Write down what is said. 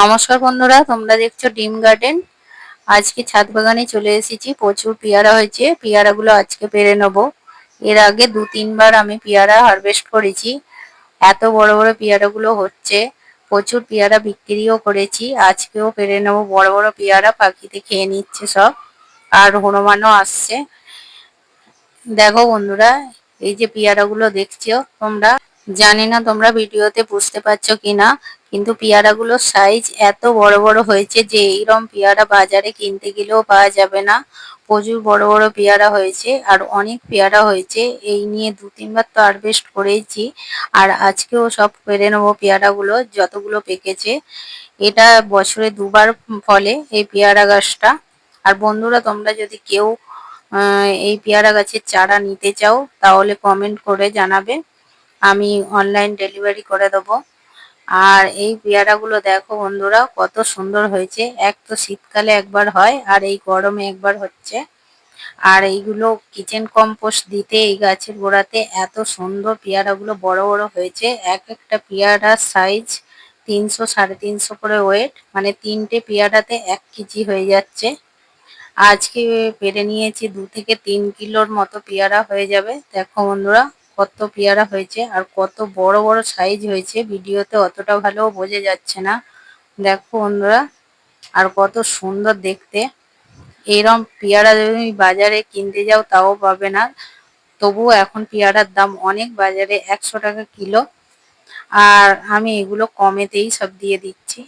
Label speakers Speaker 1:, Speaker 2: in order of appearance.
Speaker 1: নমস্কার বন্ধুরা, তোমরা দেখছো ডিম গার্ডেন। আজকে ছাদ বাগানে চলে এসেছি। প্রচুর পেয়ারা হয়েছে, পেয়ারাগুলো আজকে পেড়ে নেবো। এর আগে 2-3 বার আমি পেয়ারা হারভেস্ট করেছি। এত বড় বড় পেয়ারাগুলো হচ্ছে, প্রচুর পেয়ারা বিক্রিও করেছি। আজকেও পেড়ে নেবো বড় বড় পেয়ারা, পাখিতে খেয়ে নিচ্ছে সব। আর হনুমানও আসছে। দেখো বন্ধুরা, এই যে পেয়ারাগুলো দেখছো তোমরা, জানি না তোমরা ভিডিওতে বুঝতে পারছো কিনা, কিন্তু পেয়ারাগুলোর সাইজ এত বড় বড় হয়েছে যে এইরকম পেয়ারা বাজারে কিনতে গেলেও পাওয়া যাবে না। প্রচুর বড় বড় পেয়ারা হয়েছে আর অনেক পেয়ারা হয়েছে। এই নিয়ে 2-3 বার তো হারভেস্ট করেইছি, আর আজকেও সব পেড়ে নেবো পেয়ারাগুলো যতগুলো পেকেছে। এটা বছরে 2 বার ফলে এই পেয়ারা গাছটা। আর বন্ধুরা, তোমরা যদি কেউ এই পেয়ারা গাছের চারা নিতে চাও তাহলে কমেন্ট করে জানাবে, আমি অনলাইন ডেলিভারি করে দেবো। আর এই পেয়ারাগুলো দেখো বন্ধুরা, কত সুন্দর হয়েছে। এক তো শীতকালে একবার হয় আর এই গরমে একবার হচ্ছে। আর এইগুলো কিচেন কম্পোস্ট দিতে এই গাছের গোড়াতে এত সুন্দর পেয়ারাগুলো বড় বড় হয়েছে। এক একটা পেয়ারার সাইজ 300-350 করে ওয়েট, মানে 3টে পেয়ারাতে 1 কেজি হয়ে যাচ্ছে। আজকে পেরে নিয়েছি 2 থেকে 3 কিলোর মতো পেয়ারা হয়ে যাবে। দেখো বন্ধুরা, কত পেয়ারা হয়েছে আর কত বড় বড় সাইজ হয়েছে। ভিডিওতে অতটা ভালো বোঝা যাচ্ছে না। দেখো বন্ধুরা, আর কত সুন্দর দেখতে। এরম পেয়ারা যদি বাজারে কিনতে যাও তাও পাবে না। তবুও এখন পেয়ারার দাম অনেক, বাজারে 100 টাকা কিলো। আর আমি এগুলো কমেতেই সব দিয়ে দিচ্ছি।